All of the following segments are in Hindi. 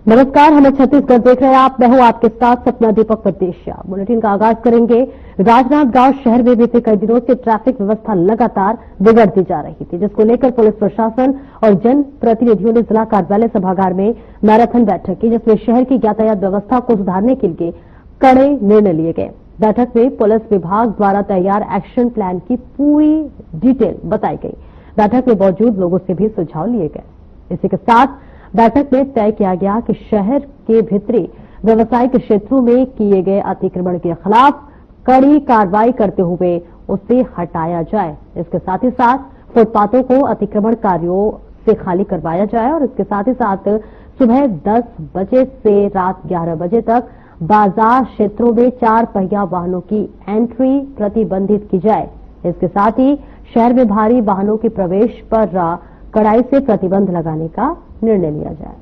नमस्कार, हमें छत्तीसगढ़ देख रहे हैं आप। मैं हूं आपके साथ सपना दीपक प्रदेशिया। बुलेटिन का आगाज करेंगे। राजनांदगांव शहर में बीते कई दिनों से ट्रैफिक व्यवस्था लगातार बिगड़ती जा रही थी, जिसको लेकर पुलिस प्रशासन और जन प्रतिनिधियों ने जिला कार्यालय सभागार में मैराथन बैठक की, जिसमें शहर की यातायात व्यवस्था को सुधारने के लिए कड़े निर्णय लिए गए। बैठक में पुलिस विभाग द्वारा तैयार एक्शन प्लान की पूरी डिटेल बताई गई। बैठक में मौजूद लोगों से भी सुझाव लिए गए। इसी के साथ बैठक में तय किया गया कि शहर के भीतरी व्यावसायिक क्षेत्रों में किए गए अतिक्रमण के खिलाफ कड़ी कार्रवाई करते हुए उसे हटाया जाए। इसके साथ ही साथ फुटपाथों को अतिक्रमणकारियों से खाली करवाया जाए और इसके साथ ही साथ सुबह 10 बजे से रात 11 बजे तक बाजार क्षेत्रों में 4 पहिया वाहनों की एंट्री प्रतिबंधित की जाए। इसके साथ ही शहर में भारी वाहनों के प्रवेश पर कड़ाई से प्रतिबंध लगाने का निर्णय लिया जाए।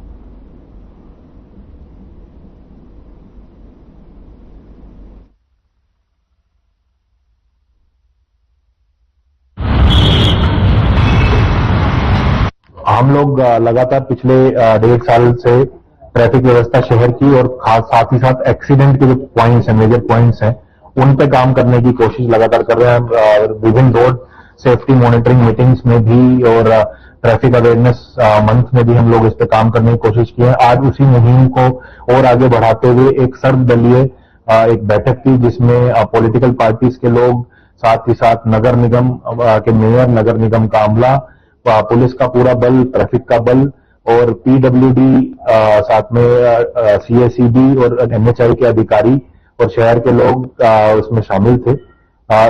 हम लोग लगातार पिछले 1.5 साल से ट्रैफिक व्यवस्था शहर की और खास साथ ही साथ एक्सीडेंट के जो पॉइंट्स हैं, मेजर पॉइंट्स हैं, उन पे काम करने की कोशिश लगातार कर रहे हैं। विभिन्न रोड सेफ्टी मॉनिटरिंग मीटिंग्स में भी और ट्रैफिक अवेयरनेस मंथ में भी हम लोग इस पे काम करने की कोशिश की है। आज उसी मुहिम को और आगे बढ़ाते हुए एक सर्वदलीय एक बैठक की, जिसमें पॉलिटिकल पार्टीज के लोग, साथ ही साथ नगर निगम के मेयर, नगर निगम का अमला, पुलिस का पूरा बल, ट्रैफिक का बल और पीडब्ल्यूडी, साथ में सीएसीबी और एनएचआई के अधिकारी और शहर के लोग उसमें शामिल थे।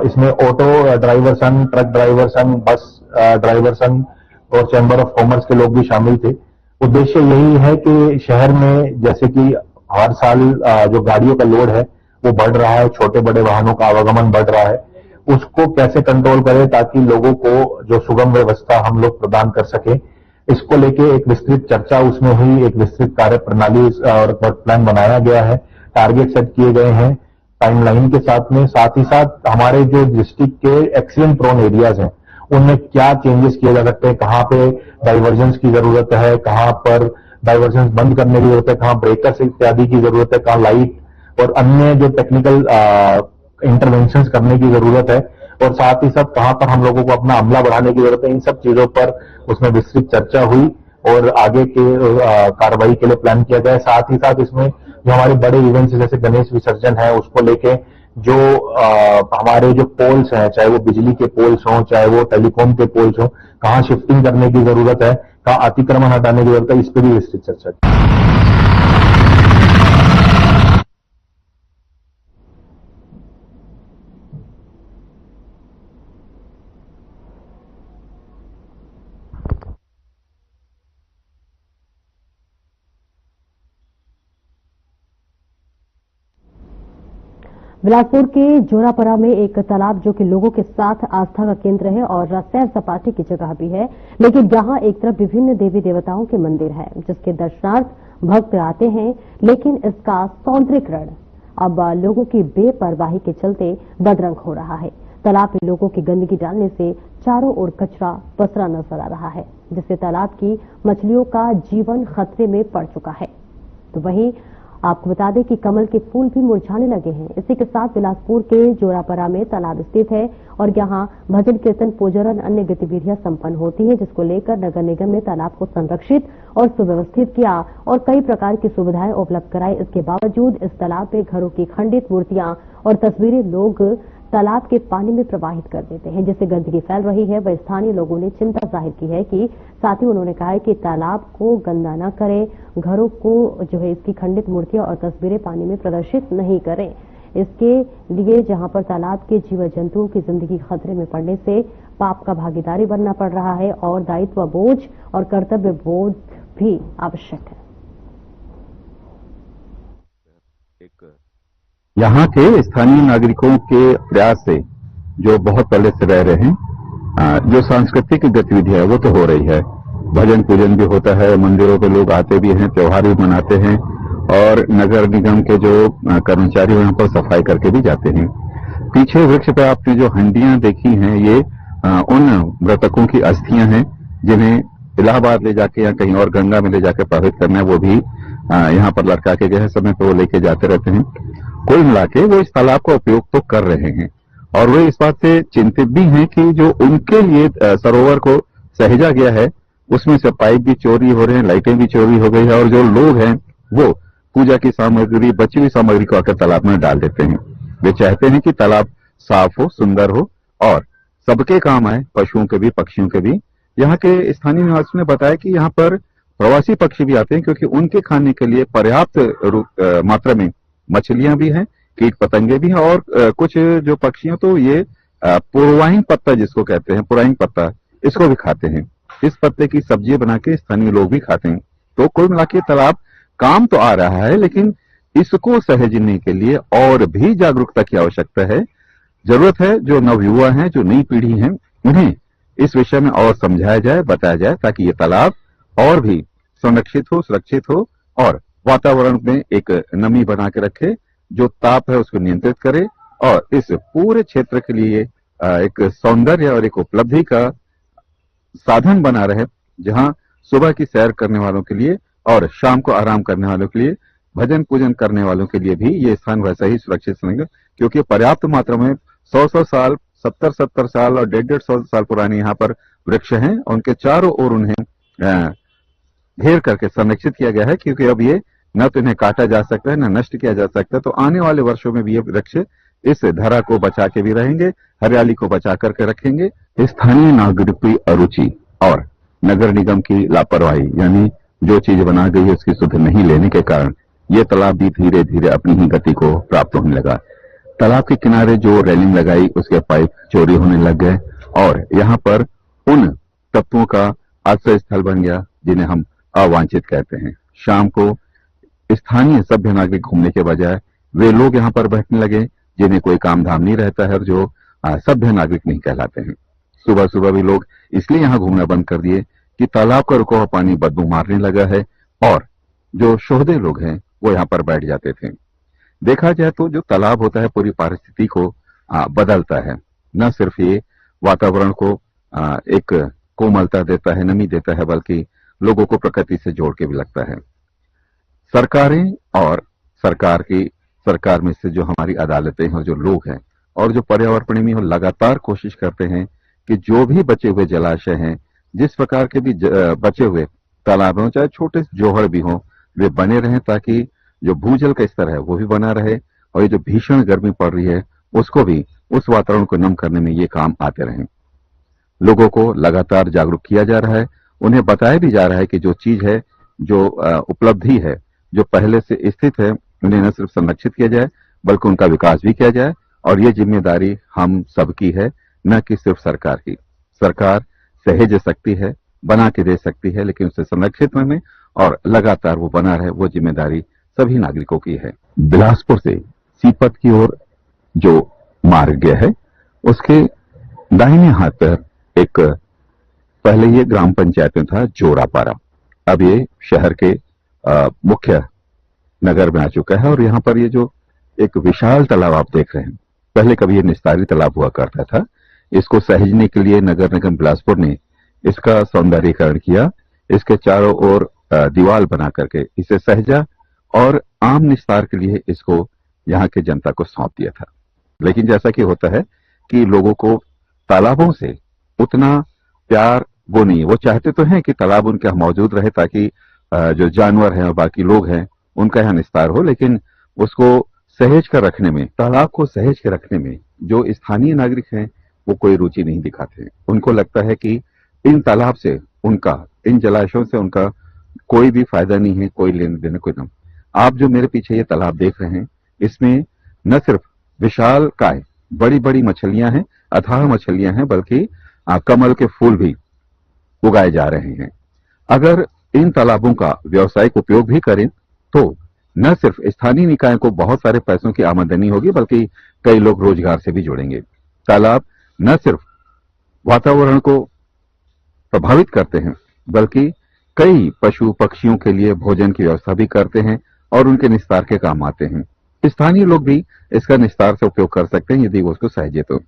इसमें ऑटो ड्राइवर संघ, ट्रक ड्राइवर संघ, बस ड्राइवर संघ और चैम्बर ऑफ कॉमर्स के लोग भी शामिल थे। उद्देश्य यही है कि शहर में जैसे कि हर साल जो गाड़ियों का लोड है वो बढ़ रहा है, छोटे बड़े वाहनों का आवागमन बढ़ रहा है, उसको कैसे कंट्रोल करें ताकि लोगों को जो सुगम व्यवस्था हम लोग प्रदान कर सके। इसको लेके एक विस्तृत चर्चा उसमें हुई, एक विस्तृत कार्य प्रणाली और वर्क प्लान बनाया गया है, टारगेट सेट किए गए हैं टाइमलाइन के साथ में। साथ ही साथ हमारे जो डिस्ट्रिक्ट के एक्सीडेंट प्रोन एरियाज हैं उनमें क्या चेंजेस किए जा सकते हैं, कहां पे डाइवर्जेंस की जरूरत है, कहां पर डाइवर्जेंस बंद करने की जरूरत है, कहां ब्रेकर्स इत्यादि की जरूरत है, कहां लाइट और अन्य जो टेक्निकल इंटरवेंशंस करने की जरूरत है, और साथ ही साथ कहां पर हम लोगों को अपना अमला बढ़ाने की जरूरत है। इन सब चीजों पर उसमें विस्तृत चर्चा हुई और आगे के कार्रवाई के लिए प्लान किया गया। साथ ही साथ इसमें जो हमारे बड़े इवेंट्स जैसे गणेश विसर्जन है, उसको लेके जो हमारे जो पोल्स हैं, चाहे वो बिजली के पोल्स हों, चाहे वो टेलीकॉम के पोल्स हों, कहां शिफ्टिंग करने की जरूरत है, कहां अतिक्रमण हटाने की जरूरत है, इस पर भी विस्तृत चर्चा की। बिलासपुर के जोरापरा में एक तालाब जो कि लोगों के साथ आस्था का केंद्र है और सैर सपाटे की जगह भी है, लेकिन यहां एक तरफ विभिन्न देवी देवताओं के मंदिर है जिसके दर्शनार्थ भक्त आते हैं, लेकिन इसका सौंदर्यीकरण अब लोगों की बेपरवाही के चलते बदरंग हो रहा है। तालाब में लोगों की गंदगी डालने से चारों ओर कचरा पसरा नजर आ रहा है, जिससे तालाब की मछलियों का जीवन खतरे में पड़ चुका है। तो वहीं आपको बता दें कि कमल के फूल भी मुरझाने लगे हैं। इसी के साथ बिलासपुर के जोरापरा में तालाब स्थित है और यहां भजन कीर्तन, पूजन, अन्य गतिविधियां संपन्न होती हैं, जिसको लेकर नगर निगम ने तालाब को संरक्षित और सुव्यवस्थित किया और कई प्रकार की सुविधाएं उपलब्ध कराई। इसके बावजूद इस तालाब में घरों की खंडित मूर्तियां और तस्वीरें लोग तालाब के पानी में प्रवाहित कर देते हैं, जिससे गंदगी फैल रही है। वह स्थानीय लोगों ने चिंता जाहिर की है कि साथ ही उन्होंने कहा है कि तालाब को गंदा न करें, घरों को जो है इसकी खंडित मूर्तियां और तस्वीरें पानी में प्रदर्शित नहीं करें। इसके लिए जहां पर तालाब के जीव जंतुओं की जिंदगी खतरे में पड़ने से पाप का भागीदारी बनना पड़ रहा है और दायित्व बोझ और कर्तव्य बोध भी आवश्यक है। यहाँ के स्थानीय नागरिकों के प्रयास से जो बहुत पहले से रह रहे हैं, जो सांस्कृतिक गतिविधियां है वो तो हो रही है, भजन पूजन भी होता है, मंदिरों पे लोग आते भी हैं, त्योहार भी मनाते हैं और नगर निगम के जो कर्मचारी यहाँ पर सफाई करके भी जाते हैं। पीछे वृक्ष पे आपने जो हंडियां देखी हैं, ये उन मृतकों की अस्थियां हैं जिन्हें इलाहाबाद ले जाके या कहीं और गंगा में ले जाके प्रवाहित करना है, वो भी यहाँ पर लड़का के गए समय पे वो लेके जाते रहते हैं। कुल मिला के वो इस तालाब का उपयोग तो कर रहे हैं और वो इस बात से चिंतित भी हैं कि जो उनके लिए सरोवर को सहेजा गया है उसमें से पाइप भी चोरी हो रहे हैं, लाइटें भी चोरी हो गई है और जो लोग हैं वो पूजा की सामग्री, बची हुई सामग्री को आकर तालाब में डाल देते हैं। वे चाहते हैं कि तालाब साफ हो, सुंदर हो और सबके काम आए, पशुओं के भी, पक्षियों के भी। यहाँ के स्थानीय निवासियों ने बताया कि यहाँ पर प्रवासी पक्षी भी आते हैं क्योंकि उनके खाने के लिए पर्याप्त मात्रा में मछलियां भी हैं, कीट पतंगे भी हैं और कुछ जो पक्षियों तो ये पुरवाइन पत्ता जिसको कहते हैं, पुराइन पत्ता, इसको भी खाते हैं। इस पत्ते की सब्जी बना के स्थानीय लोग भी खाते हैं। तो कुल मिला के तालाब काम तो आ रहा है, लेकिन इसको सहेजने के लिए और भी जागरूकता की आवश्यकता है। जरूरत है जो नवयुवा हैं, जो नई पीढ़ी है, उन्हें इस विषय में और समझाया जाए, बताया जाए ताकि ये तालाब और भी संरक्षित हो, सुरक्षित हो और वातावरण में एक नमी बना के रखे, जो ताप है उसको नियंत्रित करे और इस पूरे क्षेत्र के लिए एक सौंदर्य और एक उपलब्धि का साधन बना रहे, जहां सुबह की सैर करने वालों के लिए और शाम को आराम करने वालों के लिए, भजन पूजन करने वालों के लिए भी ये स्थान वैसा ही सुरक्षित रहेगा क्योंकि पर्याप्त मात्रा में 100-100 साल, 70-70 साल और 150-100 साल पुराने यहाँ पर वृक्ष हैं। उनके चारों ओर उन्हें घेर करके संरक्षित किया गया है क्योंकि अब ये न तो इन्हें काटा जा सकता है, न नष्ट किया जा सकता है। तो आने वाले वर्षों में भी ये वृक्ष इस धरा को बचा के भी रहेंगे, हरियाली को बचा करके रखेंगे। स्थानीय नागरिक की अरुचि और नगर निगम की लापरवाही, यानी जो चीज बना गई है उसकी सुध नहीं लेने के कारण ये तालाब भी धीरे धीरे अपनी ही गति को प्राप्त होने लगा। तालाब के किनारे जो रेलिंग लगाई उसके पाइप चोरी होने लग गए और यहाँ पर उन तत्वों का आश्रय स्थल बन गया जिन्हें हम अवांछित कहते हैं। शाम को स्थानीय सभ्य नागरिक घूमने के बजाय वे लोग यहाँ पर बैठने लगे जिन्हें कोई काम धाम नहीं रहता है और जो सभ्य नागरिक नहीं कहलाते हैं। सुबह सुबह भी लोग इसलिए यहाँ घूमना बंद कर दिए कि तालाब का रुका हुआ पानी बदबू मारने लगा है और जो शोहदे लोग हैं वो यहाँ पर बैठ जाते थे। देखा जाए तो जो तालाब होता है पूरी परिस्थिति को बदलता है, न सिर्फ ये वातावरण को एक कोमलता देता है, नमी देता है, बल्कि लोगों को प्रकृति से जोड़ के भी लगता है। सरकारें और सरकार में से जो हमारी अदालतें हैं और जो लोग हैं और जो पर्यावरण प्रेमी हो, लगातार कोशिश करते हैं कि जो भी बचे हुए जलाशय हैं, जिस प्रकार के भी बचे हुए तालाब हों, चाहे छोटे जोहड़ भी हों, वे बने रहें ताकि जो भूजल का स्तर है वो भी बना रहे और ये जो भीषण गर्मी पड़ रही है उसको भी, उस वातावरण को नम करने में ये काम आते रहें। लोगों को लगातार जागरूक किया जा रहा है, उन्हें बताया भी जा रहा है कि जो चीज है, जो उपलब्धि है, जो पहले से स्थित है, उन्हें न सिर्फ संरक्षित किया जाए बल्कि उनका विकास भी किया जाए और ये जिम्मेदारी हम सबकी है, न कि सिर्फ सरकार की। सरकार सहेज सकती है, बना के दे सकती है, लेकिन उसे संरक्षित में और लगातार वो बना रहे, वो जिम्मेदारी सभी नागरिकों की है। बिलासपुर से सीपत की ओर जो मार्ग गया है उसके दाहिने हाथ पर एक, पहले ये ग्राम पंचायत में था जोरापारा, अब ये शहर के मुख्य नगर में आ चुका है और यहाँ पर ये जो एक विशाल तालाब आप देख रहे हैं, पहले कभी ये निस्तारी तालाब हुआ करता था। इसको सहेजने के लिए नगर निगम बिलासपुर ने इसका सौंदर्यीकरण किया, इसके चारों ओर दीवार बना करके इसे सहेजा और आम निस्तार के लिए इसको यहाँ के जनता को सौंप दिया था। लेकिन जैसा कि होता है कि लोगों को तालाबों से उतना प्यार वो नहीं है, वो चाहते तो हैं कि तालाब उनके यहाँ मौजूद रहे ताकि जो जानवर हैं और बाकी लोग हैं उनका यहाँ निस्तार हो, लेकिन उसको सहेज कर रखने में, तालाब को सहेज के रखने में जो स्थानीय नागरिक हैं वो कोई रुचि नहीं दिखाते। उनको लगता है कि इन तालाब से उनका, इन जलाशयों से उनका कोई भी फायदा नहीं है, कोई लेने देने कोई ना। आप जो मेरे पीछे ये तालाब देख रहे हैं इसमें न सिर्फ विशाल काय, बड़ी बड़ी मछलियां हैं, अथाह मछलियां हैं, बल्कि कमल के फूल भी उगाए जा रहे हैं। अगर इन तालाबों का व्यावसायिक उपयोग भी करें तो न सिर्फ स्थानीय निकायों को बहुत सारे पैसों की आमदनी होगी बल्कि कई लोग रोजगार से भी जुड़ेंगे। तालाब न सिर्फ वातावरण को प्रभावित करते हैं बल्कि कई पशु पक्षियों के लिए भोजन की व्यवस्था भी करते हैं और उनके निस्तार के काम आते हैं। स्थानीय लोग भी इसका निस्तार से उपयोग कर सकते हैं यदि वो उसको सहेजे तो।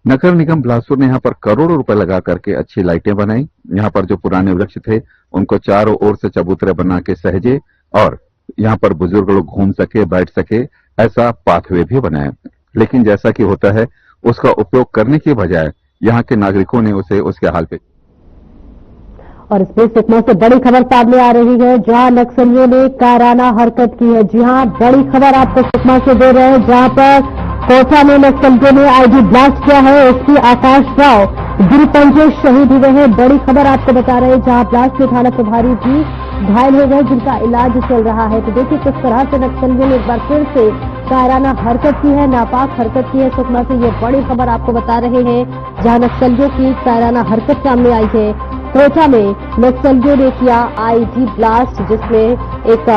नगर निगम बिलासपुर ने यहाँ पर करोड़ों रुपए लगा करके अच्छी लाइटें बनाई। यहाँ पर जो पुराने वृक्ष थे उनको चारों ओर से चबूतरे बना के सहेजे और यहाँ पर बुजुर्ग लोग घूम सके, बैठ सके, ऐसा पाथवे भी बनाए। लेकिन जैसा कि होता है, उसका उपयोग करने की बजाय यहाँ के नागरिकों ने उसे उसके हाल पे। और इस बीच सुकमा से बड़ी खबर सामने आ रही है, जहां नक्सलियों ने कायराना हरकत की है। जी हां, बड़ी खबर आपको सुकमा से दे रहे हैं, जहां पर कोटा में नक्सलियों ने आईडी ब्लास्ट किया है। एसपी आकाश राव गिरिपंजे शहीद हुए हैं। बड़ी खबर आपको बता रहे हैं, जहां ब्लास्ट में थाना प्रभारी भी घायल हो गए, जिनका इलाज चल रहा है। तो देखिए किस तरह से नक्सलियों ने एक बार फिर से कायराना हरकत की है, नापाक हरकत की है। सुकमा से ये बड़ी खबर आपको बता रहे हैं, जहां नक्सलियों की कायराना हरकत सामने आई है। कोटा में नक्सलियों ने किया आईडी ब्लास्ट, जिसमें एक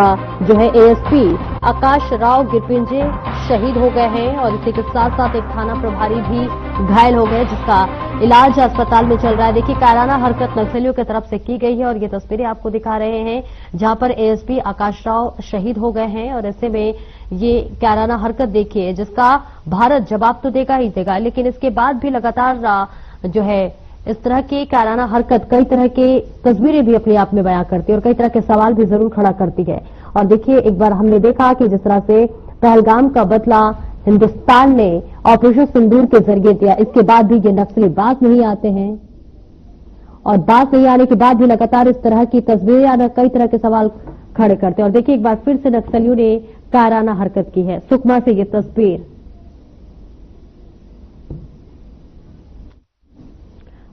जो है एएसपी आकाश राव गिरपिंजे शहीद हो गए हैं और इसी के साथ साथ एक थाना प्रभारी भी घायल हो गए, जिसका इलाज अस्पताल में चल रहा है। देखिए कायराना हरकत नक्सलियों की तरफ से की गई है और ये तस्वीरें आपको दिखा रहे हैं, जहां पर एएसपी आकाश राव शहीद हो गए हैं और ऐसे में ये कायराना हरकत देखिए, जिसका भारत जवाब तो देगा ही देगा, लेकिन इसके बाद भी लगातार जो है इस तरह की कायराना हरकत कई तरह के तस्वीरें भी अपने आप में बयां करती है और कई तरह के सवाल भी जरूर खड़ा करती है। और देखिए एक बार हमने देखा कि जिस तरह से पहलगाम का बदला हिंदुस्तान ने ऑपरेशन सिंदूर के जरिए दिया, इसके बाद भी ये नक्सली बात नहीं आते हैं और बात नहीं आने के बाद भी लगातार इस तरह की तस्वीरें आना कई तरह के सवाल खड़े करते हैं। और देखिए एक बार फिर से नक्सलियों ने कायराना हरकत की है। सुकमा से ये तस्वीर।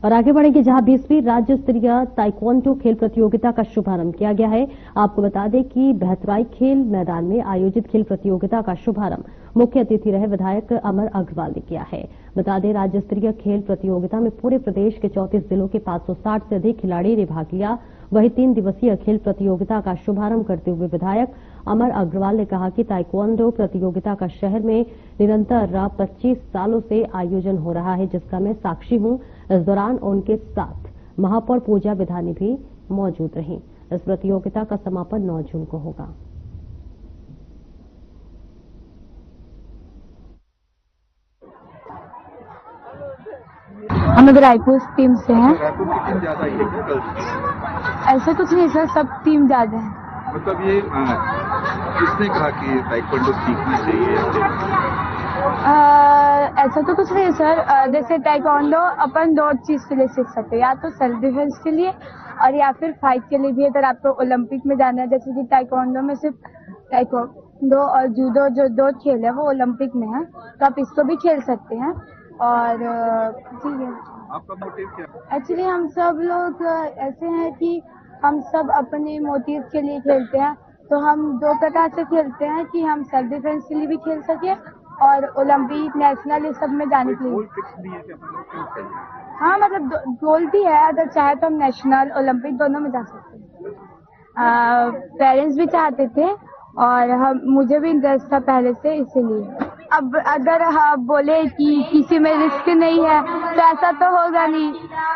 और आगे बढ़ेंगे, जहां 20वीं राज्य स्तरीय ताइक्वांडो खेल प्रतियोगिता का शुभारंभ किया गया है। आपको बता दें कि बहतराई खेल मैदान में आयोजित खेल प्रतियोगिता का शुभारंभ मुख्य अतिथि रहे विधायक अमर अग्रवाल ने किया है। बता दें राज्य स्तरीय खेल प्रतियोगिता में पूरे प्रदेश के 34 जिलों के 560 से अधिक खिलाड़ी ने भाग लिया। वहीं 3 दिवसीय खेल प्रतियोगिता का शुभारंभ करते हुए विधायक अमर अग्रवाल ने कहा कि ताइक्वांडो प्रतियोगिता का शहर में निरंतर 25 सालों से आयोजन हो रहा है, जिसका मैं साक्षी हूं। इस दौरान उनके साथ महापौर पूजा विधानी भी मौजूद रहीं। इस प्रतियोगिता का समापन 9 जून को होगा। हम लोग रायपुर टीम से हैं। रायपुर की टीम ज्यादा ही है कल? ऐसा कुछ नहीं सर, सब टीम ज्यादा है। मतलब ये किसने कहा कि ताइक्वांडो सीखना चाहिए? ऐसा तो कुछ नहीं सर, जैसे ताइक्वांडो अपन 2 चीज के लिए सीख सकते हैं, या तो सेल्फ डिफेंस के लिए और या फिर फाइट के लिए भी। अगर आपको ओलंपिक में जाना है, जैसे कि ताइक्वांडो में सिर्फ ताइक्वांडो और जूडो जो 2 खेल है वो ओलंपिक में है, तो आप इसको भी खेल सकते हैं। और ठीक है। आपका मोटिव क्या है? एक्चुअली हम सब लोग ऐसे हैं कि हम सब अपने मोटिव के लिए खेलते हैं, तो हम 2 प्रकार से खेलते हैं कि हम सेल्फ डिफेंस के लिए भी खेल सके और ओलंपिक नेशनल इस सब में जाने के लिए। गोल फिक्स भी है कि अपन लोग क्यों खेलते हैं? हाँ मतलब गोल भी है, अगर चाहे तो हम नेशनल ओलंपिक दोनों में जा सकते हैं। पेरेंट्स भी चाहते थे और मुझे भी इंटरेस्ट था पहले से, इसीलिए। अब अगर हम बोले कि किसी में रिस्क नहीं है तो ऐसा तो होगा नहीं।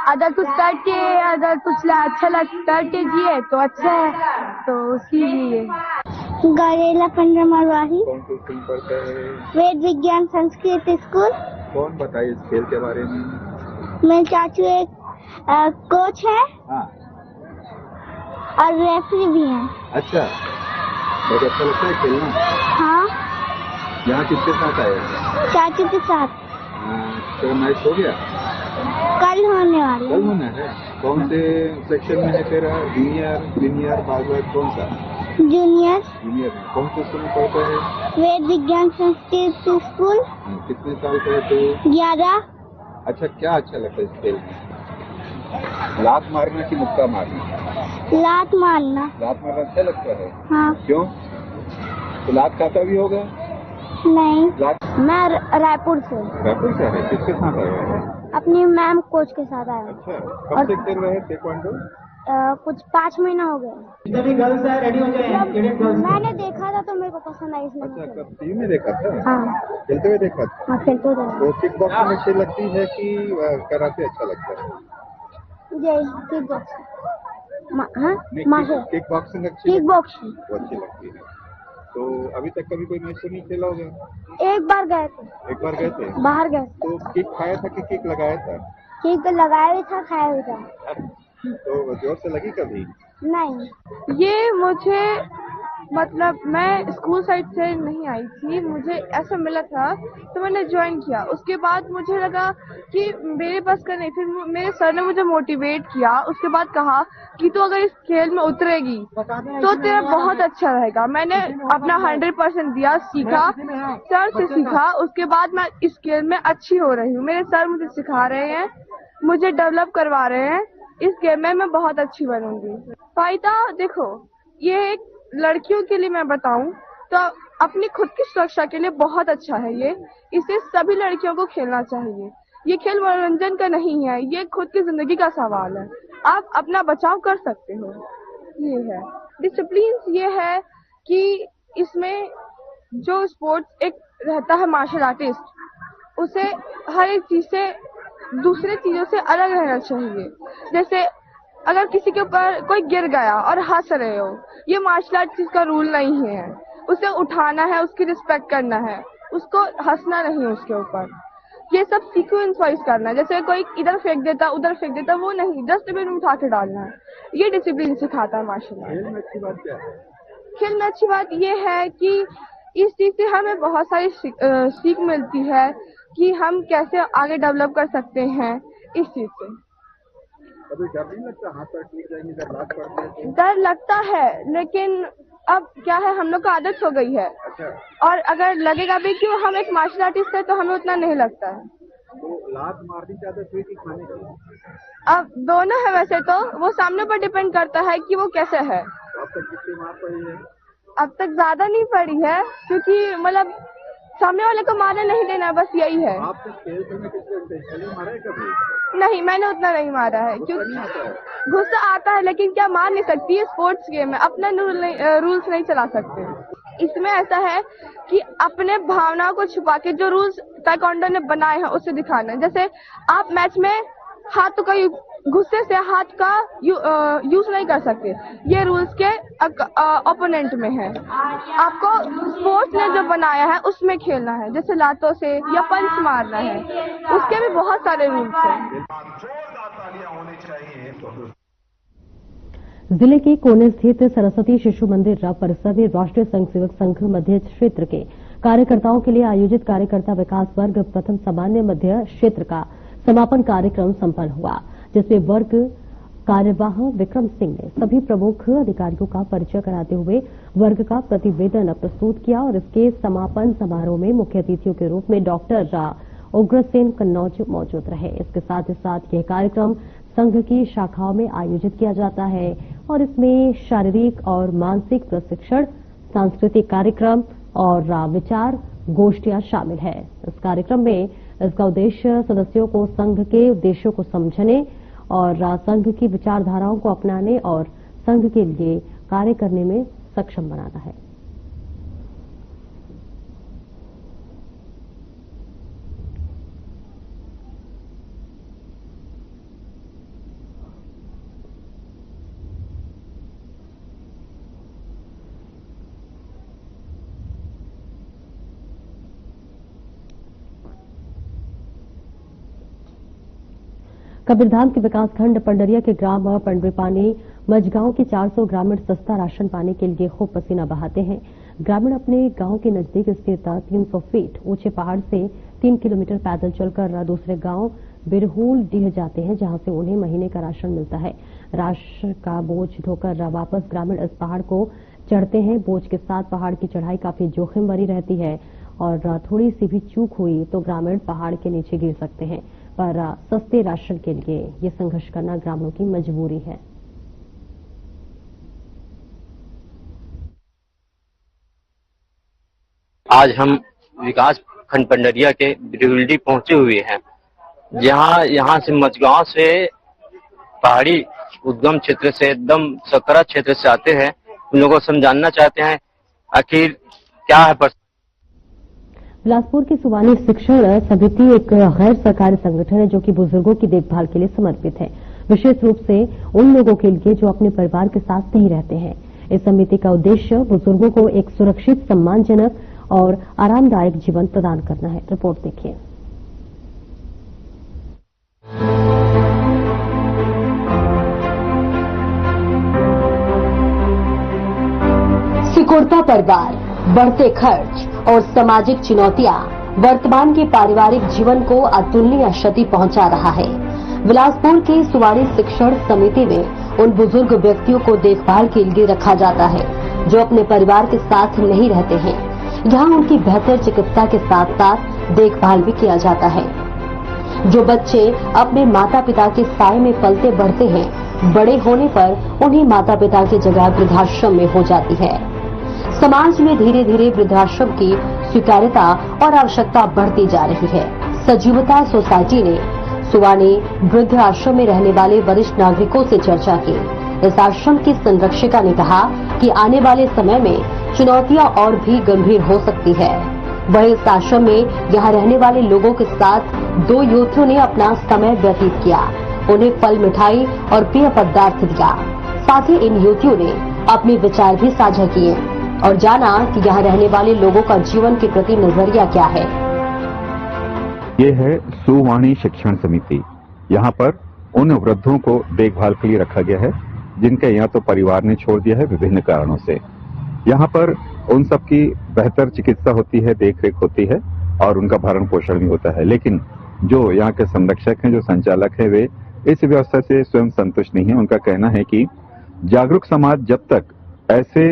अगर कुछ करके अगर कुछ अच्छा करके जिए तो अच्छा है, तो इसीलिए। गौरेला पंद्रह मरवाही। कौन सी स्कूल पढ़ता है? वेद विज्ञान संस्कृत स्कूल। कौन बताइए इस खेल के बारे में? मेरे चाचू एक कोच है हाँ। और रेफरी भी है। अच्छा, बहुत अच्छा लगता है खेलना? हाँ। यहाँ किसके साथ आए? चाचू के साथ। तो मैच हो गया? कल होने वाला। कल होना है? कौन से सेक्शन में है तेरा? जूनियर, सीनियर, बालक, कौन सा? जूनियर। जूनियर। कौन से स्कूल में पढ़ता है? वेद विज्ञान संस्कृत स्कूल। कितने साल का है तू? 11। अच्छा, क्या अच्छा लगता है इस खेल में? लात मारना कि मुक्का मारना? लात मारना। लात मारना अच्छा लगता है? हाँ। क्यों? तो लात खाता भी होगा? नहीं। लात? मैं रायपुर से। रायपुर से है? किसके साथ आया है? अपनी मैम कोच के साथ आया। अच्छा, कब से खेल रहे हैं ताइक्वांडो? कुछ 5 महीना हो गया। जितनी गर्ल्स है रेडी हो जाए। मैंने देखा था तो मेरे को पसंद आई इसलिए। अच्छा, कब टीवी में देखा था? हाँ। खेलते हुए देखा था? हाँ, खेलते हुए। तो किक बॉक्सिंग अच्छी लगती है कि कराटे अच्छा लगता है? जय किक बॉक्सिंग। हाँ, मार्शल किक बॉक्सिंग अच्छी? किक बॉक्सिंग वो अच्छी लगती है। तो अभी तक कभी कोई मैच तो नहीं खेला होगा? एक बार गए थे। एक बार गए थे? बाहर गए। तो किक खाया था कि किक लगाया था? किक लगाया भी था, खाया भी था। तो जोर से लगी कभी? नहीं। ये मुझे मतलब मैं स्कूल साइड से नहीं आई थी, मुझे ऐसा मिला था तो मैंने ज्वाइन किया। उसके बाद मुझे लगा कि मेरे पास का नहीं, फिर मेरे सर ने मुझे मोटिवेट किया। उसके बाद कहा कि तू अगर इस खेल में उतरेगी तो तेरा बहुत अच्छा रहेगा। मैंने अपना 100% दिया, सीखा, सर से सीखा। उसके बाद मैं इस खेल में अच्छी हो रही हूँ। मेरे सर मुझे सिखा रहे हैं, मुझे डेवलप करवा रहे हैं। इस गेम में मैं बहुत अच्छी बनूंगी। फायदा देखो, ये एक लड़कियों के लिए मैं बताऊं तो अपनी खुद की सुरक्षा के लिए बहुत अच्छा है ये। इसे सभी लड़कियों को खेलना चाहिए। ये खेल मनोरंजन का नहीं है, ये खुद की जिंदगी का सवाल है। आप अपना बचाव कर सकते हो। ये है डिसिप्लिन। ये है कि इसमें जो स्पोर्ट्स एक रहता है मार्शल आर्टिस्ट, उसे हर एक चीज से, दूसरे चीजों से अलग रहना चाहिए। जैसे अगर किसी के ऊपर कोई गिर गया और हंस रहे हो, ये मार्शल आर्ट का रूल नहीं है। उसे उठाना है, उसकी रिस्पेक्ट करना है, उसको हंसना नहीं है उसके ऊपर। ये सब सीक्वेंस वाइज करना है। जैसे कोई इधर फेंक देता, उधर फेंक देता, वो नहीं, डस्टबिन में उठा के डालना है। ये डिसिप्लिन सिखाता है मार्शल आर्ट। खेल में अच्छी बात क्या है? खेल में अच्छी बात ये है कि इस चीज से हमें बहुत सारी सीख मिलती है कि हम कैसे आगे डेवलप कर सकते हैं इस चीज से। कभी डर नहीं लगता हाथ पैर टूट जाएंगे जब लात पड़ती है तो? डर लगता है, लेकिन अब क्या है, हम लोग को आदत हो गई है। अच्छा, और अगर लगेगा भी कि हम एक मार्शल आर्टिस्ट है तो हमें उतना नहीं लगता है। तो लात मारनी की आदत हुई कि खाने की? अब दोनों है वैसे तो, वो सामने पर डिपेंड करता है कि वो कैसे है। अब तक कितनी मार पड़ी है? अब तक ज्यादा नहीं पड़ी है, क्योंकि मतलब सामने वाले को मारने नहीं देना, बस यही है। आपसे खेल में किसी इंटेंशनली मारा है कभी? नहीं, मैंने उतना नहीं मारा है। क्योंकि गुस्सा आता है, लेकिन क्या मार नहीं सकती है। स्पोर्ट्स गेम है, अपना रूल्स नहीं चला सकते। इसमें ऐसा है कि अपने भावनाओं को छुपा के जो रूल्स ताइक्वांडो ने बनाए हैं उसे दिखाना है। जैसे आप मैच में हाथ का गुस्से से हाथ का यूज नहीं कर सकते, ये रूल्स के ओपोनेंट में है। आपको स्पोर्ट्स ने जो बनाया है उसमें खेलना है। जैसे लातों से या पंच मारना है, उसके भी बहुत सारे रूल्स हैं। जिले के कोने स्थित सरस्वती शिशु मंदिर परिसर में राष्ट्रीय स्वयं सेवक संघ मध्य क्षेत्र के कार्यकर्ताओं के लिए आयोजित कार्यकर्ता विकास वर्ग प्रथम सामान्य मध्य क्षेत्र का समापन कार्यक्रम संपन्न हुआ, जिसमें वर्ग कार्यवाह विक्रम सिंह ने सभी प्रमुख अधिकारियों का परिचय कराते हुए वर्ग का प्रतिवेदन प्रस्तुत किया। और इसके समापन समारोह में मुख्य अतिथियों के रूप में डॉक्टर उग्रसेन कन्नौज मौजूद रहे। इसके साथ ही साथ यह कार्यक्रम संघ की शाखाओं में आयोजित किया जाता है और इसमें शारीरिक और मानसिक प्रशिक्षण, सांस्कृतिक कार्यक्रम और विचार गोष्ठियां शामिल है। इस कार्यक्रम में इसका उद्देश्य सदस्यों को संघ के उद्देश्यों को समझने और संघ की विचारधाराओं को अपनाने और संघ के लिए कार्य करने में सक्षम बनाना है। कबीरधाम के विकासखंड पंडरिया के ग्राम पंडरीपानी मझगांव के 400 ग्रामीण सस्ता राशन पाने के लिए खूब पसीना बहाते हैं। ग्रामीण अपने गांव के नजदीक स्थित 300 फीट ऊंचे पहाड़ से 3 किलोमीटर पैदल चलकर दूसरे गांव बिरहूल डीह जाते हैं, जहां से उन्हें महीने का राशन मिलता है। राशन का बोझ ढोकर वापस ग्रामीण इस पहाड़ को चढ़ते हैं। बोझ के साथ पहाड़ की चढ़ाई काफी जोखिम भरी रहती है और थोड़ी सी भी चूक हुई तो ग्रामीण पहाड़ के नीचे गिर सकते हैं। पर सस्ते राशन के लिए ये संघर्ष करना ग्रामीणों की मजबूरी है। आज हम विकास खंड पंडरिया के बिरहुल्डी पहुंचे हुए हैं, जहां यहाँ से मझगांव से पहाड़ी उद्गम क्षेत्र से एकदम सकरा क्षेत्र से आते हैं। उन लोगों को समझाना चाहते हैं आखिर क्या है। बिलासपुर की सुवानी शिक्षण समिति एक गैर सरकारी संगठन है जो कि बुजुर्गों की देखभाल के लिए समर्पित है, विशेष रूप से उन लोगों के लिए जो अपने परिवार के साथ नहीं रहते हैं। इस समिति का उद्देश्य बुजुर्गों को एक सुरक्षित, सम्मानजनक और आरामदायक जीवन प्रदान करना है। रिपोर्ट देखिए। सिकोड़ छोटा परिवार, बढ़ते खर्च और सामाजिक चुनौतियां वर्तमान के पारिवारिक जीवन को अतुलनीय क्षति पहुंचा रहा है। बिलासपुर के सुवाड़ी शिक्षण समिति में उन बुजुर्ग व्यक्तियों को देखभाल के लिए रखा जाता है जो अपने परिवार के साथ नहीं रहते हैं। यहाँ उनकी बेहतर चिकित्सा के साथ साथ देखभाल भी किया जाता है। जो बच्चे अपने माता पिता के साए में पलते बढ़ते हैं, बड़े होने पर उन्हीं माता पिता की जगह वृद्धाश्रम में हो जाती है। समाज में धीरे धीरे वृद्धाश्रम की स्वीकार्यता और आवश्यकता बढ़ती जा रही है। सजीवता सोसाइटी ने सुवाड़ी वृद्ध आश्रम में रहने वाले वरिष्ठ नागरिकों से चर्चा की। इस आश्रम की संरक्षिका ने कहा कि आने वाले समय में चुनौतियां और भी गंभीर हो सकती है। वहीं इस आश्रम में यहाँ रहने वाले लोगों के साथ 2 युवतियों ने अपना समय व्यतीत किया। उन्हें फल, मिठाई और पेय पदार्थ दिया। साथ ही इन युवतियों ने अपने विचार भी साझा किए और जाना कि यहाँ रहने वाले लोगों का जीवन के प्रति नजरिया क्या है। ये है सुवाड़ी शिक्षण समिति। यहाँ पर उन वृद्धों को देखभाल के लिए रखा गया है जिनके यहाँ तो परिवार ने छोड़ दिया है विभिन्न कारणों से। यहाँ पर उन सबकी बेहतर चिकित्सा होती है, देखरेख होती है और उनका भरण पोषण भी होता है। लेकिन जो यहाँ के संरक्षक हैं, जो संचालक हैं, वे इस व्यवस्था से स्वयं संतुष्ट नहीं है। उनका कहना है कि जागरूक समाज जब तक ऐसे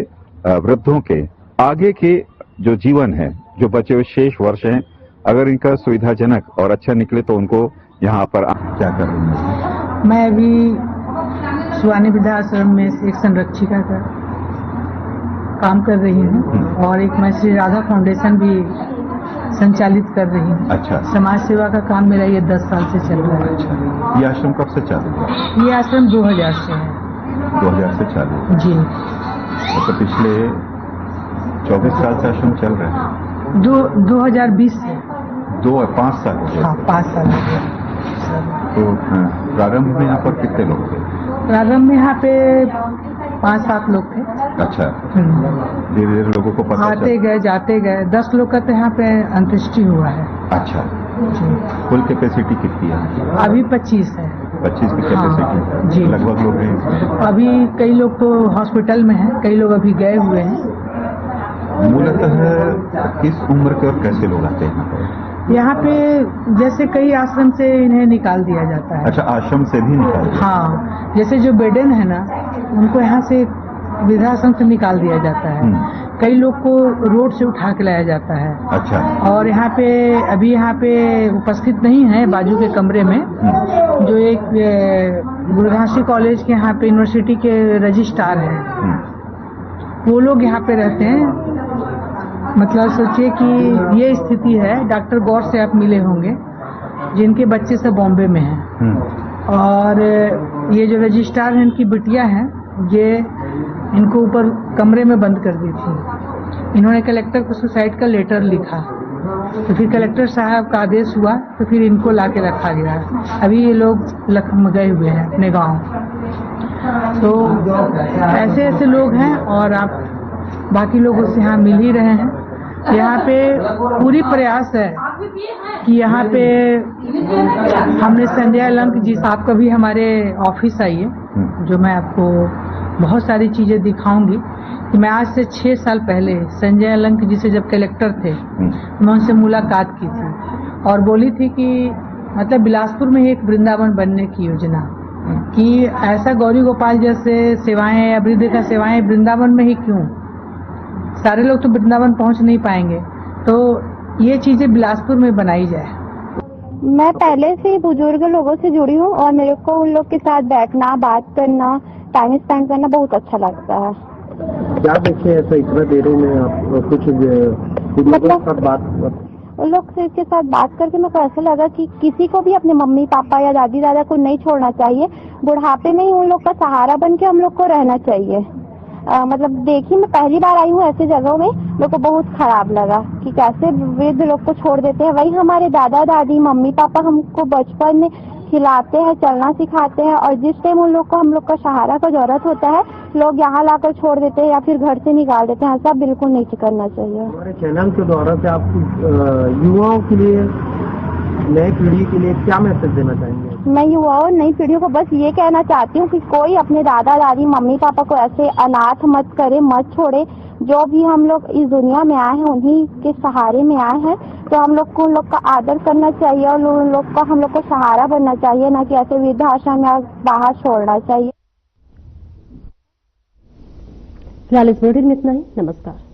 वृद्धों के आगे के जो जीवन है, जो बचे हुए शेष वर्ष हैं, अगर इनका सुविधाजनक और अच्छा निकले तो उनको यहाँ पर क्या कर रही है। मैं अभी सुवाड़ी वृद्धाश्रम में एक संरक्षिका का काम कर रही हूँ और एक मैं श्री राधा फाउंडेशन भी संचालित कर रही हूँ। अच्छा। समाज सेवा का काम मेरा ये 10 साल से चल रहा है। अच्छा। ये आश्रम कब से चालू है? ये आश्रम 2000 से है। 2000 से चालू है जी। तो पिछले 24 साल से आश्रम चल रहा है? 2020 से 5 साल हो गए। हाँ, 5 साल हो गए। तो प्रारंभ में यहाँ पर कितने लोग थे? प्रारंभ में यहाँ पे 5-7 लोग थे। अच्छा। धीरे धीरे लोगों को पता आते गए जाते गए 10 लोग का तो यहाँ पे अंत्येष्टि हुआ है। अच्छा। कुल कैपेसिटी कितनी है? अभी 25 है। 25 की कैपेसिटी जी। लगभग लोग हैं। अभी कई लोग तो हॉस्पिटल में हैं, कई लोग अभी गए हुए हैं। मूलतः किस उम्र के और कैसे लोग आते हैं यहाँ पे? जैसे कई आश्रम से इन्हें निकाल दिया जाता है। अच्छा, आश्रम से भी निकाल दिया? हाँ, जैसे जो बेडन है ना, उनको यहाँ से वृद्धाश्रम से निकाल दिया जाता है। कई लोग को रोड से उठा के लाया जाता है। अच्छा। और यहाँ पे अभी यहाँ पे उपस्थित नहीं है, बाजू के कमरे में जो एक गुरुघासी कॉलेज के यहाँ पे यूनिवर्सिटी के रजिस्ट्रार हैं, वो लोग यहाँ पे रहते हैं। मतलब सोचिए कि ये स्थिति है। डॉक्टर गौर से आप मिले होंगे, जिनके बच्चे सब बॉम्बे में हैं। और ये जो रजिस्ट्रार हैं, इनकी बिटिया हैं, ये इनको ऊपर कमरे में बंद कर दी थी। इन्होंने कलेक्टर को सुसाइड का लेटर लिखा, तो फिर कलेक्टर साहब का आदेश हुआ, तो फिर इनको लाके रखा गया। अभी ये लोग लखनऊ गए हुए हैं अपने गांव। तो ऐसे ऐसे लोग हैं और आप बाकी लोगों से यहाँ मिल ही रहे हैं। यहाँ पे पूरी प्रयास है कि यहाँ पे हमने संजय अलंक जी साहब का भी हमारे ऑफिस आई है, जो मैं आपको बहुत सारी चीजें दिखाऊंगी। कि मैं आज से 6 साल पहले संजय अलंक जी से जब कलेक्टर थे, मैं उनसे मुलाकात की थी और बोली थी कि मतलब बिलासपुर में एक वृंदावन बनने की योजना, कि ऐसा गौरी गोपाल जैसे सेवाएं या वृद्ध का सेवाएं वृंदावन में ही क्यों, सारे लोग तो वृंदावन पहुंच नहीं पाएंगे, तो ये चीजें बिलासपुर में बनाई जाए। मैं पहले से ही बुजुर्ग लोगों से जुड़ी हूँ और मेरे को उन लोग के साथ बैठना, बात करना, टाइम स्पेंड करना बहुत अच्छा लगता है। क्या देखे ऐसा इतना देर में आप कुछ मतलब उन लोग के साथ बात करके मेरे को ऐसा लगा कि किसी को भी अपने मम्मी पापा या दादी दादा को नहीं छोड़ना चाहिए। बुढ़ापे में ही उन लोग का सहारा बन के हम लोग को रहना चाहिए। मतलब देखिए, मैं पहली बार आई हूँ ऐसे जगहों में, मेरे को बहुत खराब लगा कि कैसे वृद्ध लोग को छोड़ देते हैं। वही हमारे दादा दादी मम्मी पापा हमको बचपन में खिलाते हैं, चलना सिखाते हैं, और जिस टाइम उन लोग को हम लोग का सहारा का जरूरत होता है, लोग यहाँ लाकर छोड़ देते हैं या फिर घर से निकाल देते हैं। ऐसा बिल्कुल नहीं करना चाहिए। हमारे चैनल के द्वारा से आप युवाओं के लिए, नई पीढ़ी के लिए क्या मैसेज देना चाहेंगे? मैं युवाओं नई पीढ़ियों को बस ये कहना चाहती हूँ कि कोई अपने दादा दादी मम्मी पापा को ऐसे अनाथ मत करे, मत छोड़े। जो भी हम लोग इस दुनिया में आए हैं उन्हीं के सहारे में आए हैं, तो हम लोग को उन लोग का आदर करना चाहिए और उन लोग का हम लोग को सहारा बनना चाहिए, ना कि ऐसे वृद्धाश्रम या बाहर छोड़ना चाहिए। फिलहाल इस बुलेटिन में इतना ही। नमस्कार।